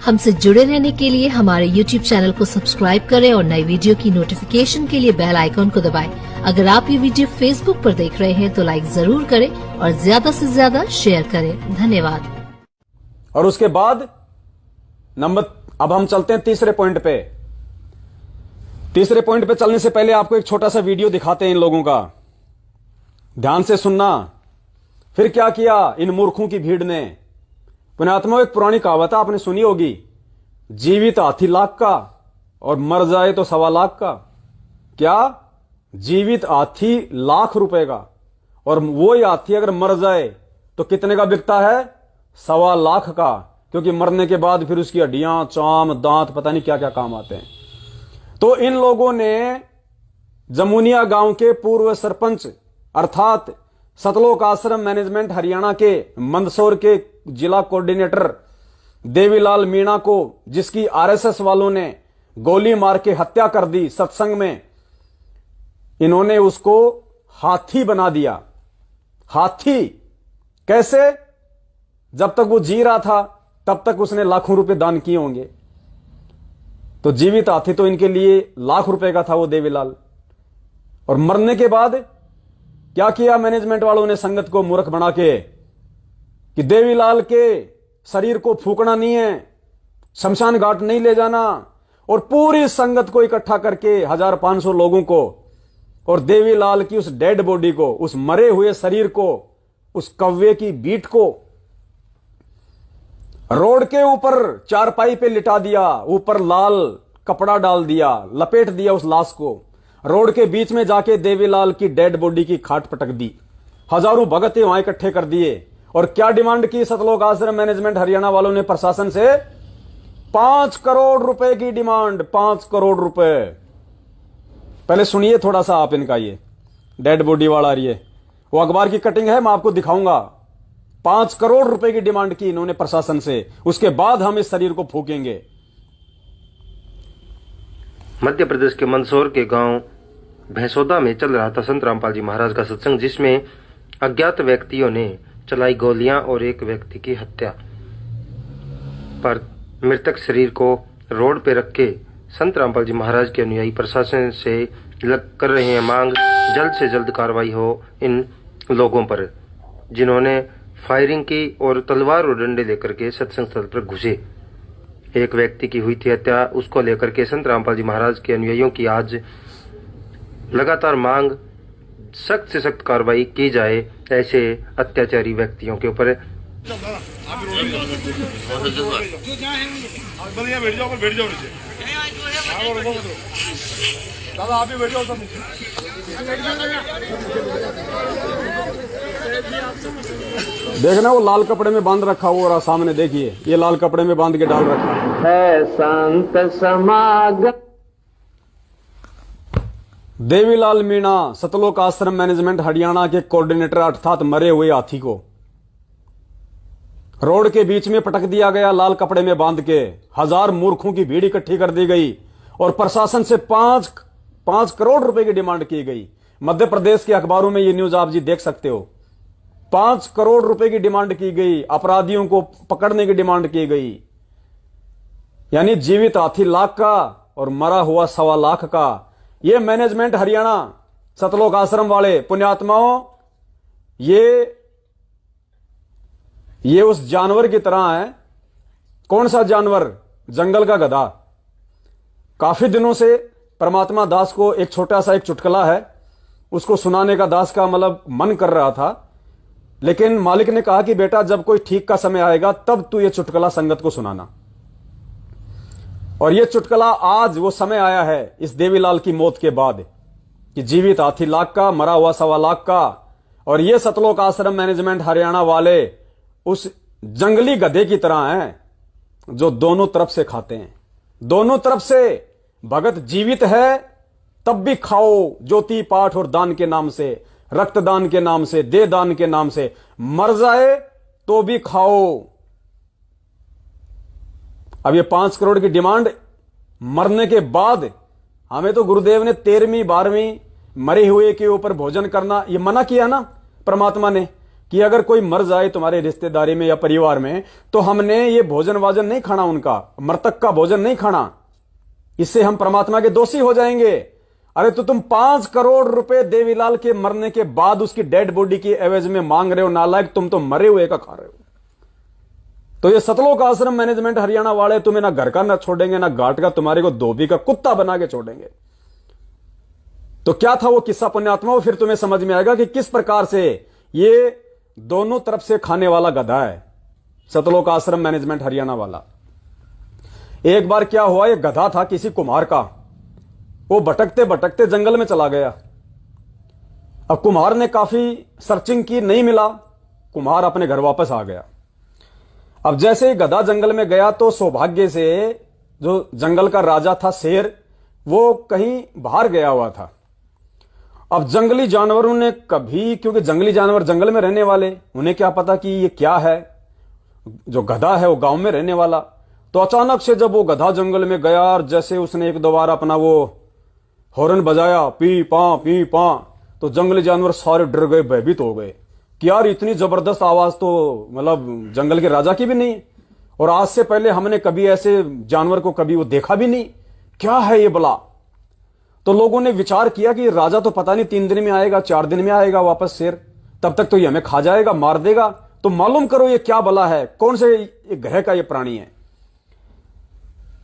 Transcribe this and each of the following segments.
हमसे जुड़े रहने के लिए हमारे YouTube चैनल को सब्सक्राइब करें और नई वीडियो की नोटिफिकेशन के लिए बेल आइकॉन को दबाएं। अगर आप ये वीडियो Facebook पर देख रहे हैं तो लाइक जरूर करें और ज्यादा से ज्यादा शेयर करें। धन्यवाद। और उसके बाद अब हम चलते हैं तीसरे पॉइंट पे। तीसरे पॉइंट पे चलने से पहले आपको एक छोटा सा वीडियो दिखाते हैं इन लोगों का, ध्यान से सुनना। फिर क्या किया इन मूर्खों की भीड़ ने। पुण्यात्मा, एक पुरानी कहावत आपने सुनी होगी, जीवित हाथी लाख का और मर जाए तो 1.25 लाख का। क्या? जीवित हाथी ₹1,00,000 का और वो हाथी अगर मर जाए तो कितने का बिकता है? 1.25 लाख का, क्योंकि मरने के बाद फिर उसकी हड्डियां, चाम, दांत, पता नहीं क्या क्या काम आते हैं। तो इन लोगों ने जमुनिया गांव के पूर्व सरपंच अर्थात सतलोक आश्रम मैनेजमेंट हरियाणा के मंदसौर के जिला कोऑर्डिनेटर देवीलाल मीणा को, जिसकी आरएसएस वालों ने गोली मार के हत्या कर दी सत्संग में, इन्होंने उसको हाथी बना दिया। हाथी कैसे? जब तक वो जी रहा था तब तक उसने लाखों रुपए दान किए होंगे। तो जीवित हाथी तो इनके लिए ₹1,00,000 का था वो देवीलाल। और मरने के बाद क्या किया मैनेजमेंट वालों ने संगत को मूर्ख बना के कि देवीलाल के शरीर को फूकना नहीं है, शमशान घाट नहीं ले जाना, और पूरी संगत को इकट्ठा करके 1500 लोगों को और देवीलाल की उस डेड बॉडी को, उस मरे हुए शरीर को, उस कव्वे की बीट को रोड के ऊपर चारपाई पे लिटा दिया, ऊपर लाल कपड़ा डाल दिया, लपेट दिया उस लाश को। रोड के बीच में जाके देवीलाल की डेड बॉडी की खाट पटक दी। हजारों भगत वहां इकट्ठे कर दिए। और क्या डिमांड की सतलोक आश्रम मैनेजमेंट हरियाणा वालों ने प्रशासन से? 5 करोड़ रुपए की डिमांड। 5 करोड़ रुपए। पहले सुनिए थोड़ा सा आप इनका, ये डेड बॉडी वाला ये वो अखबार की कटिंग है, मैं आपको दिखाऊंगा। 5 करोड़ रुपए की डिमांड की इन्होंने प्रशासन से, उसके बाद हम इस शरीर को फूकेंगे। मध्य प्रदेश के मंदसौर के गांव भैंसोदा में चल रहा था संत रामपाल जी महाराज का सत्संग, जिसमें अज्ञात व्यक्तियों ने चलाई गोलियां और एक व्यक्ति की हत्या। पर मृतक शरीर को रोड पे रख के संत रामपाल जी महाराज के अनुयायी प्रशासन से कर रहे हैं मांग, जल्द से जल्द कार्रवाई हो इन लोगों पर, जिन्होंने फायरिंग की और तलवार और डंडे लेकर के सत्संग स्थल पर घुसे। एक व्यक्ति की हुई थी हत्या, उसको लेकर के संत रामपाल जी महाराज के अनुयायियों की आज लगातार मांग, सख्त से सख्त कार्रवाई की जाए ऐसे अत्याचारी व्यक्तियों के ऊपर। देखना वो लाल कपड़े में बांध रखा हुआ और सामने देखिए ये लाल कपड़े में बांध के डाल रखा है। संत समागम। देवीलाल मीणा सतलोक आश्रम मैनेजमेंट हरियाणा के कोऑर्डिनेटर अर्थात मरे हुए हाथी को रोड के बीच में पटक दिया गया, लाल कपड़े में बांध के। 1000 मूर्खों की भीड़ इकट्ठी कर दी गई और प्रशासन से 5 करोड़ रुपए की डिमांड की गई। मध्य प्रदेश के अखबारों में ये न्यूज आप जी देख सकते हो। 5 करोड़ रुपए की डिमांड की गई, अपराधियों को पकड़ने की डिमांड की गई। यानी जीवित हाथी ₹1,00,000 का और मरा हुआ 1.25 लाख का। ये मैनेजमेंट हरियाणा सतलोक आश्रम वाले पुण्यात्माओं, ये उस जानवर की तरह है। कौन सा जानवर? जंगल का गधा। काफी दिनों से परमात्मा दास को एक छोटा सा एक चुटकुला है, उसको सुनाने का दास का मतलब मन कर रहा था, लेकिन मालिक ने कहा कि बेटा जब कोई ठीक का समय आएगा तब तू ये चुटकुला संगत को सुनाना। और ये चुटकुला आज वो समय आया है इस देवीलाल की मौत के बाद कि जीवित हाथी ₹1,00,000 का, मरा हुआ 1.25 लाख का। और ये सतलोक आश्रम मैनेजमेंट हरियाणा वाले उस जंगली गधे की तरह हैं जो दोनों तरफ से खाते हैं। दोनों तरफ से भगत जीवित है तब भी खाओ, ज्योति पाठ और दान के नाम से, रक्तदान के नाम से, दे दान के नाम से। मर जाए तो भी खाओ। अब ये 5 करोड़ की डिमांड मरने के बाद, हमें तो गुरुदेव ने 13वीं 12वीं मरे हुए के ऊपर भोजन करना ये मना किया ना परमात्मा ने। कि अगर कोई मर जाए तुम्हारे रिश्तेदारी में या परिवार में, तो हमने ये भोजन वाजन नहीं खाना, उनका मृतक का भोजन नहीं खाना, इससे हम परमात्मा के दोषी हो जाएंगे। अरे तो तुम 5 करोड़ रुपए देवीलाल के मरने के बाद उसकी डेड बॉडी की एवज में मांग रहे हो, नालायक, तुम तो मरे हुए का खा रहे हो। तो ये सतलोक आश्रम मैनेजमेंट हरियाणा वाले तुम्हें ना घर का ना छोड़ेंगे ना घाट का, तुम्हारे को धोबी का कुत्ता बना के छोड़ेंगे। तो क्या था वो किस्सा पुण्यात्मा, फिर तुम्हें समझ में आएगा कि किस प्रकार से ये दोनों तरफ से खाने वाला गधा है सतलोक आश्रम मैनेजमेंट हरियाणा वाला। एक बार क्या हुआ, एक गधा था किसी कुम्हार का, वो भटकते भटकते जंगल में चला गया। अब कुम्हार ने काफी सर्चिंग की, नहीं मिला, कुम्हार अपने घर वापस आ गया। अब जैसे ही गधा जंगल में गया तो सौभाग्य से जो जंगल का राजा था शेर, वो कहीं बाहर गया हुआ था। अब जंगली जानवरों ने कभी, क्योंकि जंगली जानवर जंगल में रहने वाले, उन्हें क्या पता कि ये क्या है, जो गधा है वो गांव में रहने वाला। तो अचानक से जब वो गधा जंगल में गया और जैसे उसने एक दो बार अपना वो हॉर्न बजाया, पी पा, तो जंगली जानवर सारे डर गए, भयभीत हो गए कि यार इतनी जबरदस्त आवाज तो मतलब जंगल के राजा की भी नहीं, और आज से पहले हमने कभी ऐसे जानवर को कभी वो देखा भी नहीं, क्या है ये बला। तो लोगों ने विचार किया कि राजा तो पता नहीं 3 दिन में आएगा, 4 दिन में आएगा वापस शेर, तब तक तो ये हमें खा जाएगा, मार देगा, तो मालूम करो ये क्या बला है, कौन से ग्रह का ये प्राणी है।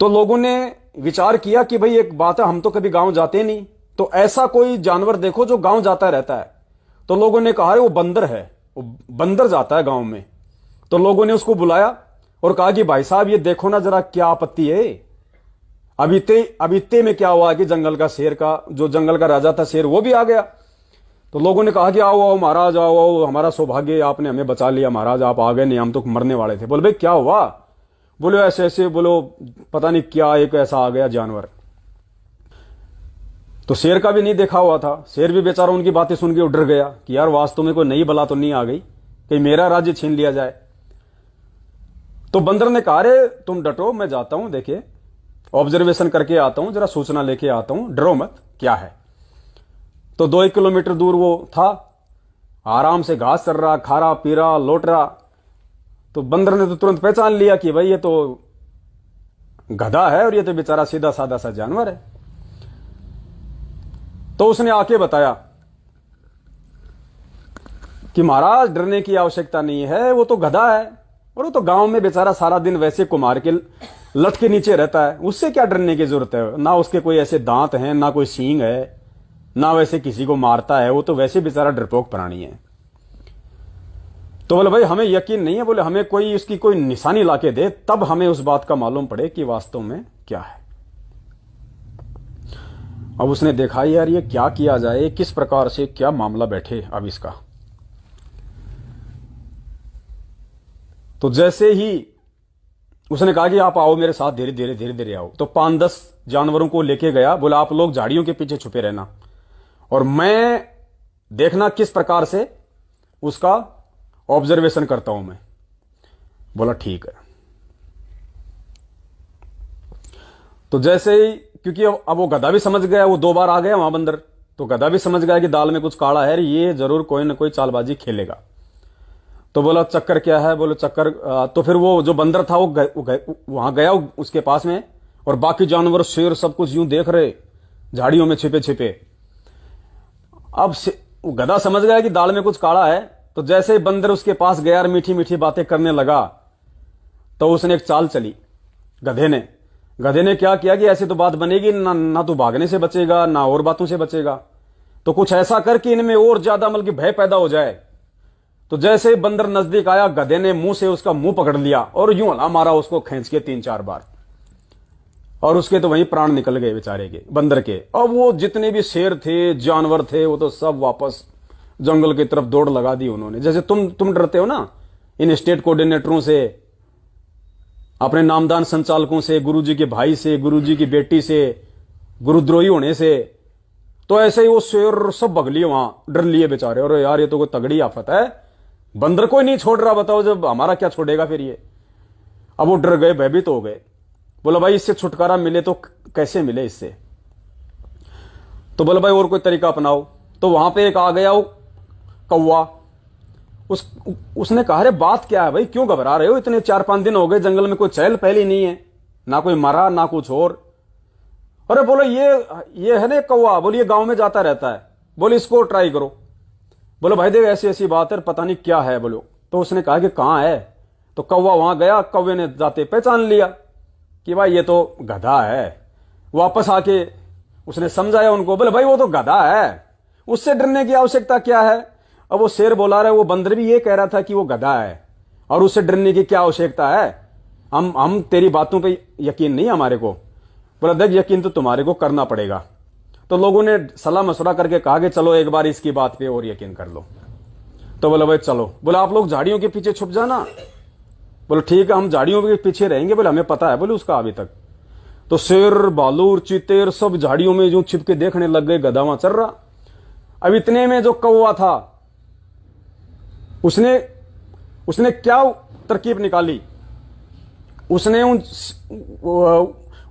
तो लोगों ने विचार किया कि भाई एक बात है, हम तो कभी गांव जाते नहीं, तो ऐसा कोई जानवर देखो जो गांव जाता रहता है। तो लोगों ने कहा वो बंदर है, वो बंदर जाता है गांव में। तो लोगों ने उसको बुलाया और कहा कि भाई साहब ये देखो ना जरा क्या आपत्ति है। अब इतने में क्या हुआ कि जंगल का शेर का, जो जंगल का राजा था शेर, वो भी आ गया। तो लोगों ने कहा कि आओ आओ महाराज, आओ आओ, हमारा सौभाग्य, आपने हमें बचा लिया महाराज, आप आ गए, नहीं हम तो मरने वाले थे। बोले भाई क्या हुआ? बोले ऐसे ऐसे, बोलो पता नहीं क्या एक ऐसा आ गया जानवर। तो शेर का भी नहीं देखा हुआ था, शेर भी बेचारा उनकी बातें सुन के डर गया कि यार वास्तव में कोई नई बला तो नहीं आ गई, कहीं मेरा राज्य छीन लिया जाए। तो बंदर ने कहा रे तुम डटो, मैं जाता हूं, देखिए ऑब्जर्वेशन करके आता हूं, जरा सूचना लेके आता हूं, डरो मत, क्या है। तो 2-1 किलोमीटर दूर वो था, आराम से घास चर रहा, खा रहा, पी रहा, लौट रहा। तो बंदर ने तो तुरंत पहचान लिया कि भाई ये तो गधा है और ये तो बेचारा सीधा साधा सा जानवर है। तो उसने आके बताया कि महाराज डरने की आवश्यकता नहीं है, वो तो गधा है और वो तो गांव में बेचारा सारा दिन वैसे कुम्हार के लट के नीचे रहता है, उससे क्या डरने की जरूरत है, ना उसके कोई ऐसे दांत हैं, ना कोई सींग है, ना वैसे किसी को मारता है, वो तो वैसे बेचारा डरपोक प्राणी है। तो बोले भाई हमें यकीन नहीं है, बोले हमें कोई इसकी कोई निशानी लाके दे, तब हमें उस बात का मालूम पड़े कि वास्तव में क्या है। अब उसने देखा यार ये क्या किया जाए, किस प्रकार से क्या मामला बैठे अब इसका। तो जैसे ही उसने कहा कि आप आओ मेरे साथ, धीरे धीरे धीरे धीरे आओ। तो 5-10 जानवरों को लेके गया, बोला आप लोग झाड़ियों के पीछे छुपे रहना और मैं देखना किस प्रकार से उसका ऑब्जर्वेशन करता हूं मैं। बोला ठीक है। तो जैसे ही, क्योंकि अब वो गधा भी समझ गया, वो 2 बार आ गया वहां बंदर, तो गधा भी समझ गया कि दाल में कुछ काला है, ये जरूर कोई ना कोई चालबाजी खेलेगा। तो बोला चक्कर क्या है? बोले चक्कर, तो फिर वो जो बंदर था वो वहां गया उसके पास में, और बाकी जानवर शेर सब कुछ यूं देख रहे झाड़ियों में छिपे छिपे। अब गधा समझ गया कि दाल में कुछ काला है, तो जैसे ही बंदर उसके पास गया और मीठी मीठी बातें करने लगा, तो उसने एक चाल चली गधे ने क्या किया कि ऐसी तो बात बनेगी ना तू भागने से बचेगा ना और बातों से बचेगा, तो कुछ ऐसा कर कि इनमें और ज्यादा मतलब भय पैदा हो जाए। तो जैसे ही बंदर नजदीक आया, गधे ने मुंह से उसका मुंह पकड़ लिया और यूं हला मारा उसको खींच के 3-4 बार, और उसके तो वहीं प्राण निकल गए बेचारे के, बंदर के। अब वो जितने भी शेर थे, जानवर थे, वो तो सब वापस जंगल की तरफ दौड़ लगा दी उन्होंने। जैसे तुम डरते हो ना इन स्टेट कोऑर्डिनेटरों से, अपने नामदान संचालकों से, गुरुजी के भाई से, गुरुजी की बेटी से, गुरुद्रोही होने से, तो ऐसे ही वो शेर सब भग लिए वहां, डर लिए बेचारे। और यार ये तो कोई तगड़ी आफत है, बंदर को ही नहीं छोड़ रहा, बताओ जब हमारा क्या छोड़ेगा फिर ये। अब वो डर गए, भयभीत हो गए। बोला भाई इससे छुटकारा मिले तो कैसे मिले इससे? तो बोला भाई और कोई तरीका अपनाओ। तो वहां पे एक आ गया वो कौवा, उसने कहा अरे बात क्या है भाई, क्यों घबरा रहे हो, इतने 4-5 दिन हो गए, जंगल में कोई चहल पहल ही नहीं है, ना कोई मरा ना कुछ और। अरे बोलो ये है ना कौवा, बोलिए गांव में जाता रहता है, बोले इसको ट्राई करो। बोलो भाई देख ऐसी ऐसी बात है, पता नहीं क्या है। बोलो तो उसने कहा कि कहां है, तो कौवा वहां गया, कौवे ने जाते पहचान लिया कि भाई ये तो गधा है। वापस आके उसने समझाया उनको, बोले भाई वो तो गधा है, उससे डरने की आवश्यकता क्या है। अब वो शेर बोला रहा है, वो बंदर भी ये कह रहा था कि वो गधा है और उससे डरने की क्या आवश्यकता है, हम तेरी बातों पे यकीन नहीं हमारे को। बोला देख यकीन तो तुम्हारे को करना पड़ेगा। तो लोगों ने सलाह मशवरा करके कहा कि चलो एक बार इसकी बात पे और यकीन कर लो। तो बोला भाई चलो, बोला आप लोग झाड़ियों के पीछे छुप जाना। बोले ठीक है हम झाड़ियों के पीछे रहेंगे, बोले हमें पता है बोले उसका अभी तक। तो शेर भालू चीतेर सब झाड़ियों में जो छिप के देखने लग गए, गधा वहां चल रहा। अब इतने में जो कौवा था उसने क्या तरकीब निकाली, उसने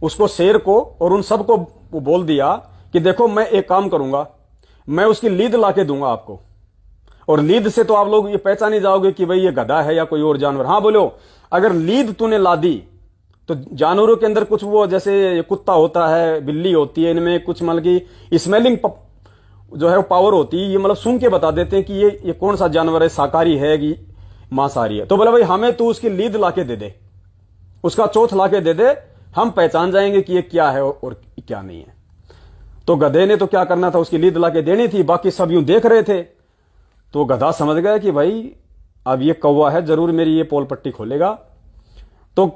उसको शेर को और उन सबको बोल दिया कि देखो मैं एक काम करूंगा, मैं उसकी लीद लाके दूंगा आपको, और लीद से तो आप लोग ये पहचान ही जाओगे कि भाई ये गधा है या कोई और जानवर। हाँ बोलो अगर लीद तूने ला दी तो जानवरों के अंदर कुछ वो जैसे कुत्ता होता है, बिल्ली होती है, इनमें कुछ मतलब की स्मेलिंग जो है वो पावर होती है, ये मतलब सुन के बता देते हैं कि ये कौन सा जानवर है, शाकाहारी है कि मांसाहारी है। तो बोला भाई हमें तू उसकी लीद लाके दे दे, उसका चोथ लाके दे दे, हम पहचान जाएंगे कि ये क्या है और क्या नहीं है। तो गधे ने तो क्या करना था, उसकी लीद लाके देनी थी, बाकी सब यूं देख रहे थे। तो गधा समझ गया कि भाई अब ये कौवा है, जरूर मेरी ये पोल पट्टी खोलेगा। तो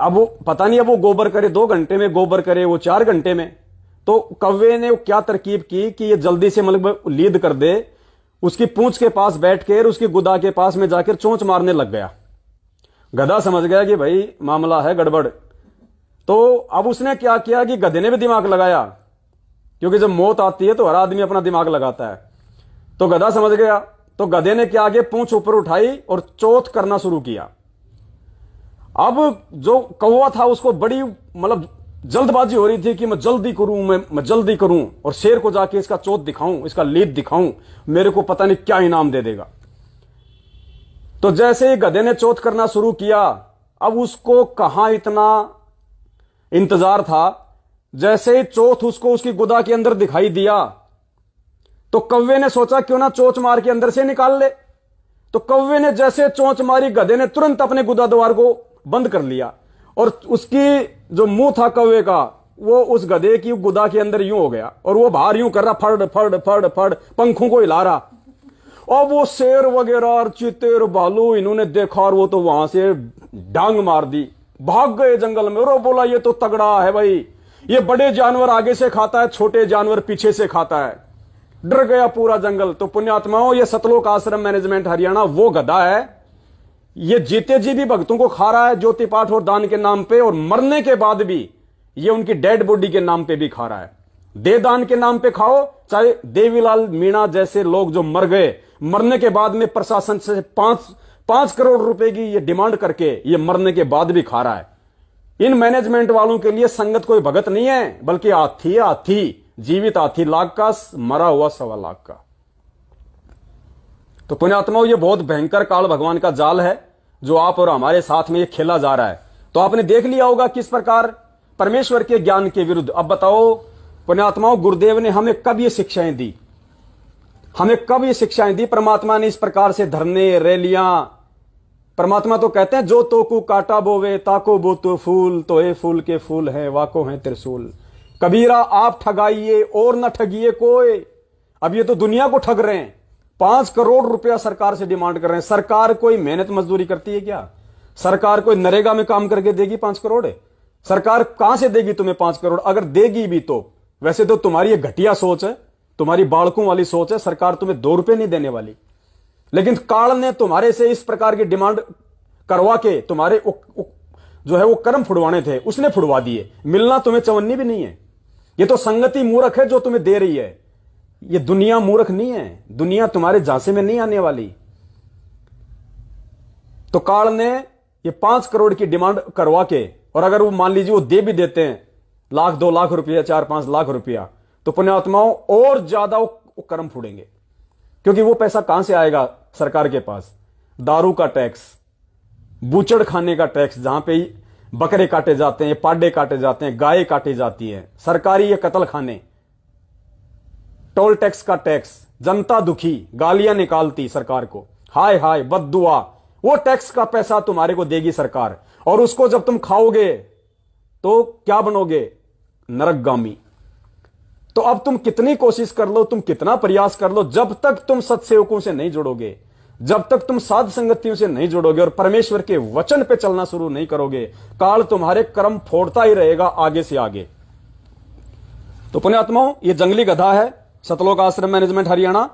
अब वो पता नहीं, अब वो गोबर करे 2 घंटे में, गोबर करे वो 4 घंटे में। तो कौवे ने क्या तरकीब की कि ये जल्दी से मतलब लीद कर दे, उसकी पूंछ के पास बैठ कर उसकी गुदा के पास में जाकर चोंच मारने लग गया। गधा समझ गया कि भाई मामला है गड़बड़। तो अब उसने क्या किया कि गधे ने भी दिमाग लगाया, क्योंकि जब मौत आती है तो हर आदमी अपना दिमाग लगाता है। तो गधा समझ गया, तो गधे ने क्या आगे पूंछ ऊपर उठाई और चोथ करना शुरू किया। अब जो कौवा था उसको बड़ी मतलब जल्दबाजी हो रही थी कि मैं जल्दी करूं, मैं जल्दी करूं और शेर को जाके इसका चोथ दिखाऊं, इसका लीद दिखाऊं, मेरे को पता नहीं क्या इनाम दे देगा। तो जैसे ही गधे ने चोथ करना शुरू किया, अब उसको कहां इतना इंतजार था, जैसे ही चोथ उसको उसकी गुदा के अंदर दिखाई दिया तो कौवे ने सोचा क्यों ना चोंच मार के अंदर से निकाल ले। तो कौवे ने जैसे चोंच मारी, गधे ने तुरंत अपने गुदा द्वार को बंद कर लिया और उसकी जो मुंह था कौवे का वो उस गधे की गुदा के अंदर यूं हो गया और वो बाहर यूं कर रहा, फड़ फड़ फड़ फड़ पंखों को हिला रहा। और वो शेर वगैरह और चीते और भालू इन्होंने देखा और वो तो वहां से डांग मार दी, भाग गए जंगल में। और बोला ये तो तगड़ा है भाई, ये बड़े जानवर आगे से खाता है, छोटे जानवर पीछे से खाता है। डर गया पूरा जंगल। तो पुण्यात्माओं, ये सतलोक आश्रम मैनेजमेंट हरियाणा वो गधा है, ये जीते जी भी भक्तों को खा रहा है ज्योति पाठ और दान के नाम पे, और मरने के बाद भी ये उनकी डेड बॉडी के नाम पे भी खा रहा है। दे दान के नाम पे खाओ, चाहे देवीलाल मीणा जैसे लोग जो मर गए, मरने के बाद में प्रशासन से 5 करोड़ रुपए की ये डिमांड करके ये मरने के बाद भी खा रहा है। इन मैनेजमेंट वालों के लिए संगत कोई भगत नहीं है, बल्कि हाथी है, हाथी, जीवित हाथी, लाख का, मरा हुआ 1.25 लाख का। तो पुण्यात्माओं, ये बहुत भयंकर काल भगवान का जाल है जो आप और हमारे साथ में ये खेला जा रहा है। तो आपने देख लिया होगा किस प्रकार परमेश्वर के ज्ञान के विरुद्ध। अब बताओ पुण्यात्माओं, गुरुदेव ने हमें कब ये शिक्षाएं दी, हमें कब ये शिक्षाएं दी? परमात्मा ने इस प्रकार से धरने, रैलियां, परमात्मा तो कहते हैं जो तो को काटा बोवे ताको बो तो फूल, तो ये फूल के फूल है वाको है त्रिशूल। कबीरा आप ठगाइए और न ठगिए कोई। अब ये तो दुनिया को ठग रहे हैं, 5 करोड़ रुपया सरकार से डिमांड कर रहे हैं। सरकार कोई मेहनत मजदूरी करती है क्या? सरकार कोई नरेगा में काम करके देगी 5 करोड़? सरकार कहां से देगी तुम्हें 5 करोड़? अगर देगी भी तो वैसे तो तुम्हारी ये घटिया सोच है, तुम्हारी बालकों वाली सोच है। सरकार तुम्हें 2 रुपए नहीं देने वाली, लेकिन काल ने तुम्हारे से इस प्रकार की डिमांड करवा के तुम्हारे जो है वो कर्म फुड़वाने थे, उसने फुड़वा दिए। मिलना तुम्हें चवन्नी भी नहीं है। ये तो संगति मूर्ख है जो तुम्हें दे रही है, ये दुनिया मूर्ख नहीं है। दुनिया तुम्हारे झांसे में नहीं आने वाली। तो काल ने ये 5 करोड़ की डिमांड करवा के, और अगर वो मान लीजिए वो दे भी देते हैं 1 लाख 2 लाख रुपया, 4-5 लाख रुपया, तो पुण्यात्माओं और ज्यादा वो कर्म फूडेंगे, क्योंकि वो पैसा कहां से आएगा? सरकार के पास। दारू का टैक्स, बूचड़ खाने का टैक्स, जहां पे बकरे काटे जाते हैं, पाडे काटे जाते हैं, गाय काटी जाती है, सरकारी ये कत्ल खाने। टोल टैक्स का टैक्स, जनता दुखी, गालियां निकालती सरकार को, हाय हाय बद्दुआ। वो टैक्स का पैसा तुम्हारे को देगी सरकार, और उसको जब तुम खाओगे तो क्या बनोगे? नरकगामी। तो अब तुम कितनी कोशिश कर लो, तुम कितना प्रयास कर लो, जब तक तुम सत्सेवकों से नहीं जुड़ोगे, जब तक तुम साध संगतियों से नहीं जुड़ोगे और परमेश्वर के वचन पे चलना शुरू नहीं करोगे, काल तुम्हारे कर्म फोड़ता ही रहेगा आगे से आगे। तो पुण्यात्माओं, ये जंगली गधा है सतलोक आश्रम मैनेजमेंट हरियाणा।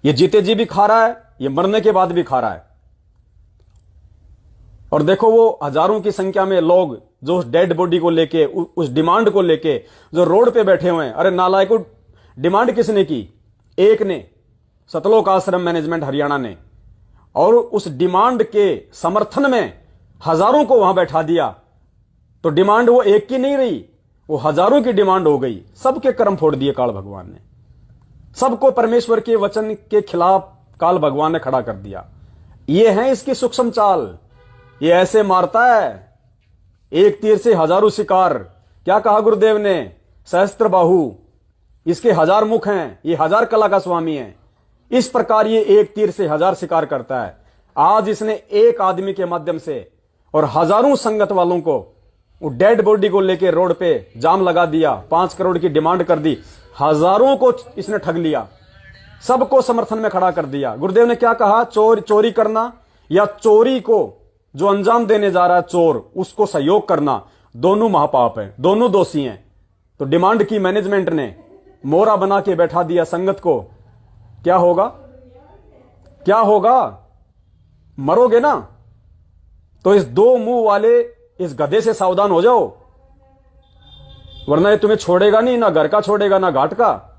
ये जीते जी भी खा रहा है, ये मरने के बाद भी खा रहा है। और देखो वो हजारों की संख्या में लोग जो उस डेड बॉडी को लेके, उस डिमांड को लेके जो रोड पे बैठे हुए हैं। अरे नालायकों, डिमांड किसने की? एक ने, सतलोक आश्रम मैनेजमेंट हरियाणा ने। और उस डिमांड के समर्थन में हजारों को वहां बैठा दिया। तो डिमांड वो एक की नहीं रही, वो हजारों की डिमांड हो गई। सबके कर्म फोड़ दिए काल भगवान ने, सबको परमेश्वर के वचन के खिलाफ काल भगवान ने खड़ा कर दिया। ये है इसकी सूक्ष्म चाल। ये ऐसे मारता है, एक तीर से हजारों शिकार। क्या कहा गुरुदेव ने? सहस्त्र बाहु, इसके हजार मुख हैं, ये हजार कला का स्वामी है। इस प्रकार ये एक तीर से हजार शिकार करता है। आज इसने एक आदमी के माध्यम से और हजारों संगत वालों को वो डेड बॉडी को लेकर रोड पे जाम लगा दिया, 5 करोड़ की डिमांड कर दी, हजारों को इसने ठग लिया, सबको समर्थन में खड़ा कर दिया। गुरुदेव ने क्या कहा? चोरी करना या चोरी को जो अंजाम देने जा रहा है चोर, उसको सहयोग करना, दोनों महापाप है, दोनों दोषी हैं। तो डिमांड की मैनेजमेंट ने मोरा बना के बैठा दिया संगत को। क्या होगा? क्या होगा? मरोगे ना। तो इस दो मुंह वाले इस गधे से सावधान हो जाओ, वरना ये तुम्हें छोड़ेगा नहीं, ना घर का छोड़ेगा ना घाट का।